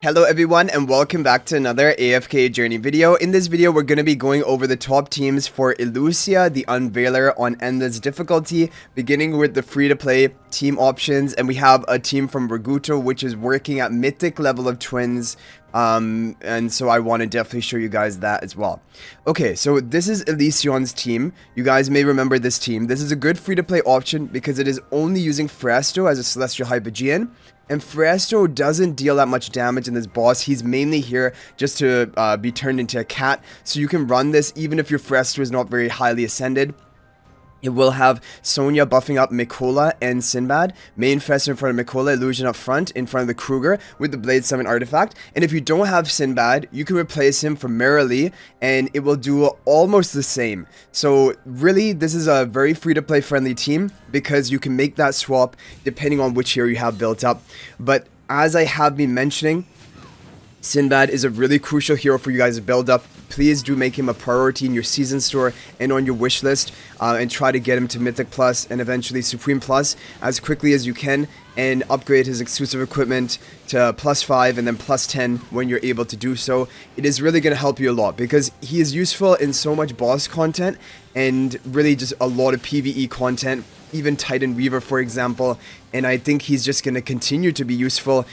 Hello everyone and welcome back to another AFK journey video. In this video we're going to be going over the top teams for Illucia, the unveiler on endless difficulty, beginning with the free-to-play team options, and we have a team from Raguto which is working at mythic level of twins, and so I want to definitely show you guys that as well. Okay, so this is Illucion's team. You guys may remember this team. This is a good free-to-play option because it is only using Fresto as a Celestial Hypogean. And Fresto doesn't deal that much damage in this boss. He's mainly here just to be turned into a cat. So you can run this even if your Fresto is not very highly ascended. It will have Sonya buffing up Mikola and Sinbad, main Fresto in front of Mikola, Illusion up front in front of the Kruger with the Blade Summon artifact. And if you don't have Sinbad, you can replace him for Merrily and it will do almost the same. So really, this is a very free-to-play friendly team because you can make that swap depending on which hero you have built up. But as I have been mentioning, Sinbad is a really crucial hero for you guys to build up. Please do make him a priority in your season store and on your wish list, and try to get him to Mythic Plus and eventually Supreme Plus as quickly as you can, and upgrade his exclusive equipment to +5 and then +10 when you're able to do so. It is really going to help you a lot because he is useful in so much boss content and really just a lot of PvE content, even Titan Reaver for example, and I think he's just going to continue to be useful.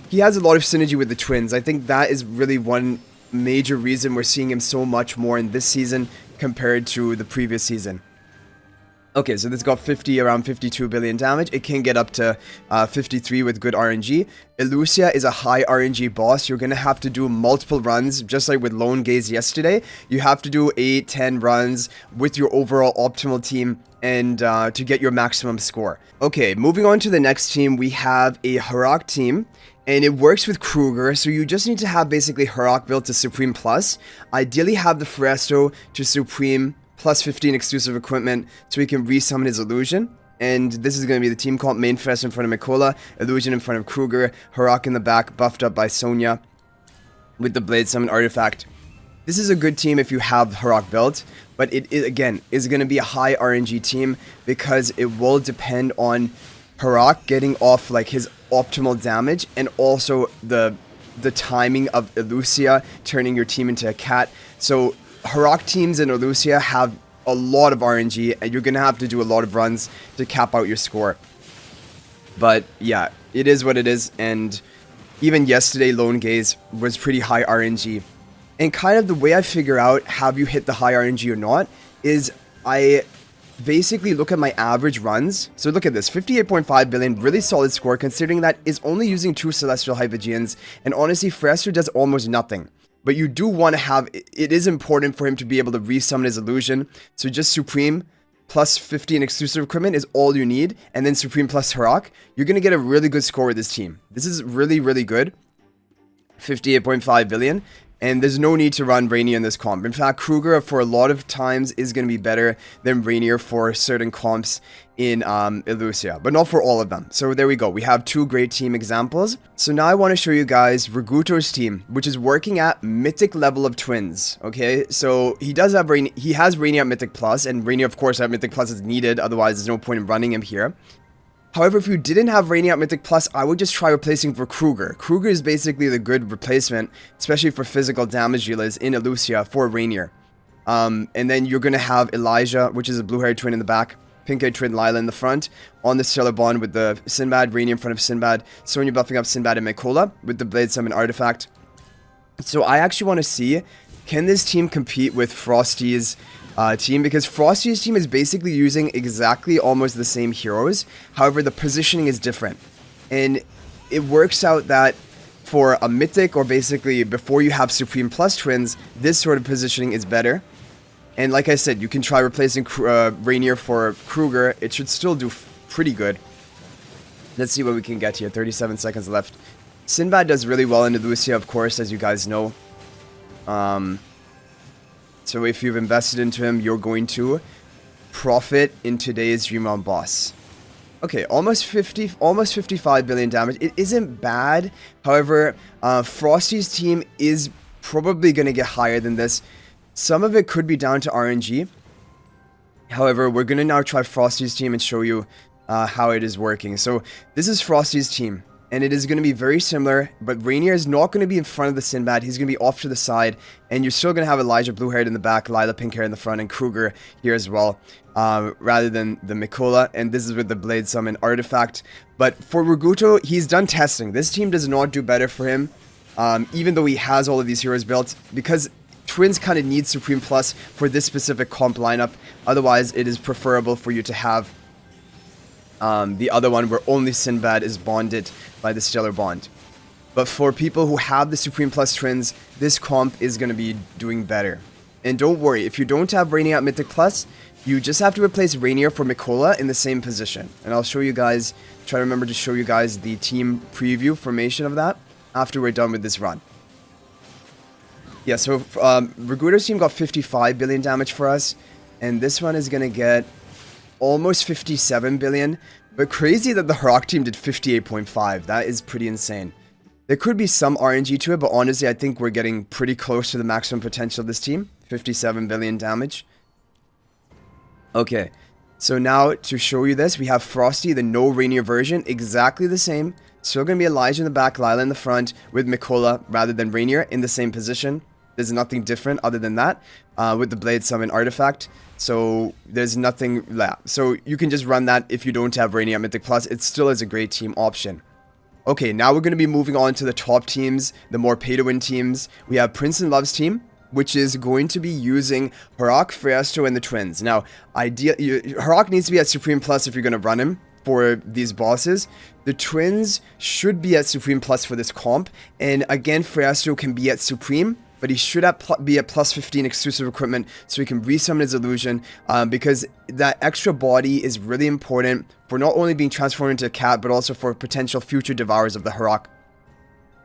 He has a lot of synergy with the twins. I think that is really one major reason we're seeing him so much more in this season compared to the previous season. Okay, so this got around 52 billion damage. It can get up to 53 with good RNG. Illucia is a high RNG boss. You're going to have to do multiple runs, just like with Lone Gaze yesterday. You have to do 8-10 runs with your overall optimal team and to get your maximum score. Okay, moving on to the next team, we have a Harak team. And it works with Kruger, so you just need to have basically Harak built to Supreme Plus. Ideally have the Fresto to Supreme +15 exclusive equipment so he can resummon his Illusion. And this is going to be the team comp: main Fresto in front of Mikola, Illusion in front of Kruger, Harak in the back, buffed up by Sonya with the Blade Summon artifact. This is a good team if you have Harak built, but it again is going to be a high RNG team because it will depend on Harak getting off like his optimal damage and also the timing of Illucia turning your team into a cat. So Harak teams in Illucia have a lot of RNG and you're gonna have to do a lot of runs to cap out your score. But yeah, it is what it is, and even yesterday Lone Gaze was pretty high RNG. And kind of the way I figure out have you hit the high RNG or not is I basically look at my average runs. So look at this, 58.5 billion, really solid score considering that is only using 2 Celestial Hypogeans, and honestly Fresto does almost nothing. But you do want to have, it is important for him to be able to resummon his Illusion, so just Supreme +15 exclusive equipment is all you need, and then Supreme plus Harak, you're going to get a really good score with this team. This is really, really good. 58.5 billion. And there's no need to run Reinier in this comp. In fact, Kruger for a lot of times is going to be better than Reinier for certain comps in Illucia, but not for all of them. So there we go. We have 2 great team examples. So now I want to show you guys Raguto's team, which is working at mythic level of twins. Okay, so he does have he has Reinier at mythic plus, and Reinier of course at mythic plus is needed. Otherwise, there's no point in running him here. However, if you didn't have Reinier at Mythic Plus, I would just try replacing for Kruger. Kruger is basically the good replacement, especially for physical damage dealers in Illucia for Reinier. And then you're going to have Elijah, which is a blue-haired twin in the back, pink-haired twin Lila in the front, on the Stellar Bond with the Sinbad, Reinier in front of Sinbad, Sonya buffing up Sinbad and Mikola with the Blade Summon artifact. So I actually want to see, can this team compete with Frosty's team, because Frosty's team is basically using exactly almost the same heroes. However, the positioning is different, and it works out that for a mythic, or basically before you have Supreme Plus twins, this sort of positioning is better. And like I said, you can try replacing Reinier for Kruger. It should still do pretty good. Let's see what we can get here. 37 seconds left. Sinbad does really well in Illucia, of course, as you guys know. So if you've invested into him, you're going to profit in today's Dream Realm boss. Okay, almost 55 billion damage. It isn't bad. However, Frosty's team is probably going to get higher than this. Some of it could be down to RNG. However, we're going to now try Frosty's team and show you how it is working. So this is Frosty's team. And it is going to be very similar, but Reinier is not going to be in front of the Sinbad. He's going to be off to the side, and you're still going to have Elijah blue-haired in the back, Lila pink-haired in the front, and Kruger here as well, rather than the Mikola. And this is with the Blade Summon artifact. But for Raguto, he's done testing. This team does not do better for him, even though he has all of these heroes built, because Twins kind of need Supreme Plus for this specific comp lineup. Otherwise, it is preferable for you to have the other one where only Sinbad is bonded by the Stellar Bond. But for people who have the Supreme Plus Twins, this comp is going to be doing better. And don't worry, if you don't have Reinier at Mythic Plus, you just have to replace Reinier for Mikola in the same position. And I'll show you guys, try to remember to show you guys the team preview formation of that after we're done with this run. Yeah, so Raguto's team got 55 billion damage for us, and this one is going to get almost 57 billion, but crazy that the Harak team did 58.5. That is pretty insane. There could be some RNG to it, but honestly, I think we're getting pretty close to the maximum potential of this team. 57 billion damage. Okay, so now to show you this, we have Frosty, the no Reinier version, exactly the same. Still going to be Elijah in the back, Lila in the front, with Mikola rather than Reinier in the same position. There's nothing different other than that, with the Blade Summon artifact. So there's nothing left. So you can just run that if you don't have Reinier at Mythic Plus. It still is a great team option. Okay, now we're going to be moving on to the top teams, the more pay-to-win teams. We have Prince and Love's team, which is going to be using Harak, Freyasto, and the Twins. Now, Harak needs to be at Supreme Plus if you're going to run him for these bosses. The Twins should be at Supreme Plus for this comp. And again, Freyasto can be at Supreme, but he should be at plus 15 exclusive equipment so he can resummon his illusion, because that extra body is really important for not only being transformed into a cat, but also for potential future devourers of the Harak.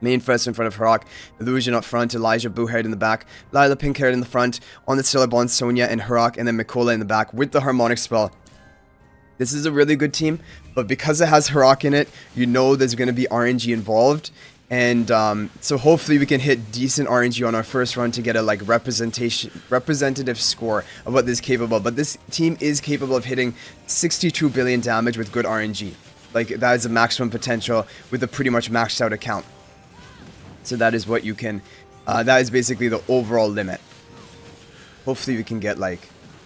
Main first in front of Harak, Illusion up front, Elijah blue-haired in the back, Lila pink-haired in the front, on the Stellar Bond, Sonya and Harak, and then Mikola in the back with the Harmonic spell. This is a really good team, but because it has Harak in it, you know there's going to be RNG involved. And so hopefully we can hit decent RNG on our first run to get a representative score of what this is capable. But this team is capable of hitting 62 billion damage with good RNG. Like, that is the maximum potential with a pretty much maxed out account. So that is what you can, that is basically the overall limit. Hopefully we can get like,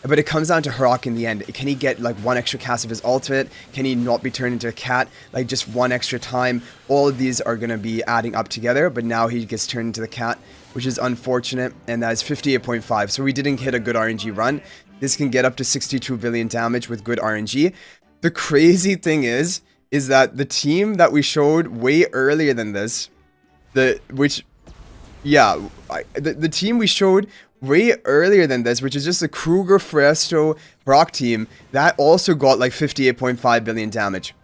but it comes down to Harak in the end. Can he get like one extra cast of his ultimate? Can he not be turned into a cat like just one extra time? All of these are going to be adding up together, but now he gets turned into the cat, which is unfortunate, and that is 58.5. So we didn't hit a good RNG run. This can get up to 62 billion damage with good RNG. The crazy thing is that the team that we showed way earlier than this, the team we showed way earlier than this, which is just the Kruger, Freyasto, Harak team, that also got like 58.5 billion damage.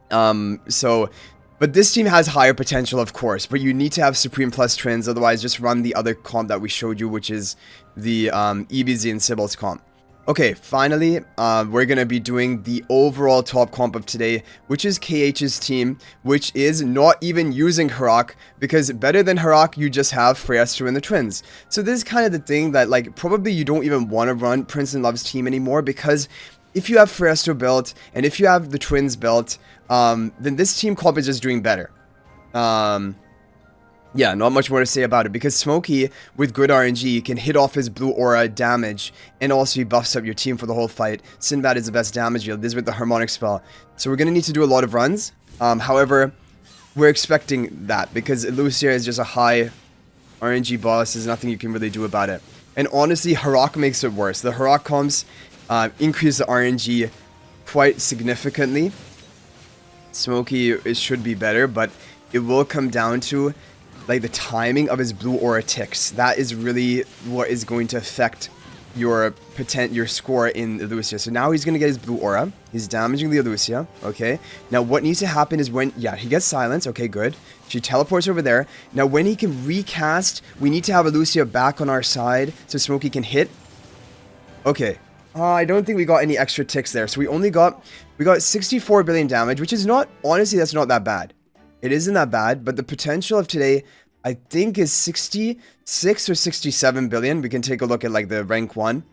But this team has higher potential, of course, but you need to have Supreme Plus Twins, otherwise just run the other comp that we showed you, which is the EBZ and Sybil's comp. Okay, finally, we're going to be doing the overall top comp of today, which is KH's team, which is not even using Harak, because better than Harak, you just have Freyasto and the Twins. So this is kind of the thing that, like, probably you don't even want to run Prince and Love's team anymore, because if you have Freyasto built, and if you have the Twins built, then this team comp is just doing better. Yeah, not much more to say about it, because Smokey, with good RNG, can hit off his blue aura damage, and also he buffs up your team for the whole fight. Sinbad is the best damage deal. This is with the Harmonic spell. So we're going to need to do a lot of runs. However, we're expecting that, because Illucia is just a high RNG boss. There's nothing you can really do about it. And honestly, Harak makes it worse. The Harak comps increase the RNG quite significantly. Smokey, it should be better, but it will come down to like the timing of his blue aura ticks. That is really what is going to affect your score in Illucia. So now he's going to get his blue aura. He's damaging the Illucia. Okay. Now what needs to happen is when, yeah, he gets silence. Okay, good. She teleports over there. Now when he can recast, we need to have Illucia back on our side so Smokey can hit. Okay. I don't think we got any extra ticks there. So we got 64 billion damage, which is not, honestly, that's not that bad. It isn't that bad, but the potential of today, I think, is 66 or 67 billion. We can take a look at like the rank 1.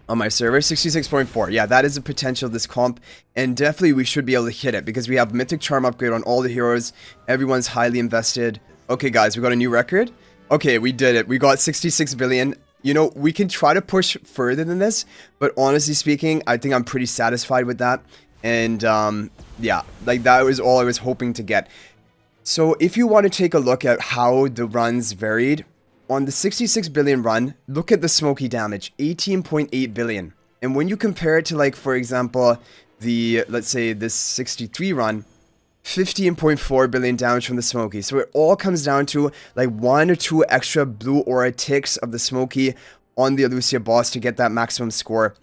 on my server. 66.4. Yeah, that is the potential of this comp, and definitely we should be able to hit it because we have Mythic Charm upgrade on all the heroes. Everyone's highly invested. Okay, guys, we got a new record. Okay, we did it. We got 66 billion. You know, we can try to push further than this, but honestly speaking, I think I'm pretty satisfied with that. And, yeah, like that was all I was hoping to get. So if you want to take a look at how the runs varied, on the 66 billion run, look at the smoky damage, 18.8 billion. And when you compare it to, like, for example, the, let's say, this 63 run, 15.4 billion damage from the smoky. So it all comes down to, like, 1 or 2 extra blue aura ticks of the smoky on the Illucia boss to get that maximum score.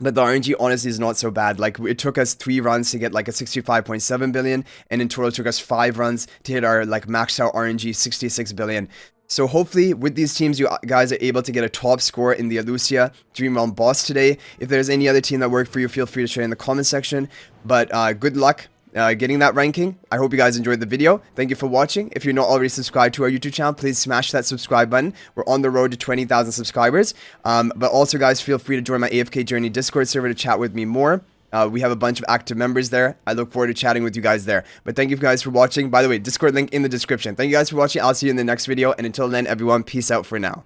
But the RNG honestly is not so bad. Like, it took us 3 runs to get like a 65.7 billion, and in total it took us 5 runs to hit our like maxed out RNG 66 billion. So hopefully with these teams you guys are able to get a top score in the Illucia Dream Realm boss today. If there's any other team that worked for you, feel free to share in the comment section. But good luck getting that ranking. I hope you guys enjoyed the video. Thank you for watching. If you're not already subscribed to our YouTube channel, please smash that subscribe button. We're on the road to 20,000 subscribers. But also, guys, feel free to join my AFK Journey Discord server to chat with me more. We have a bunch of active members there. I look forward to chatting with you guys there. But thank you guys for watching. By the way, Discord link in the description. Thank you guys for watching. I'll see you in the next video. And until then, everyone, peace out for now.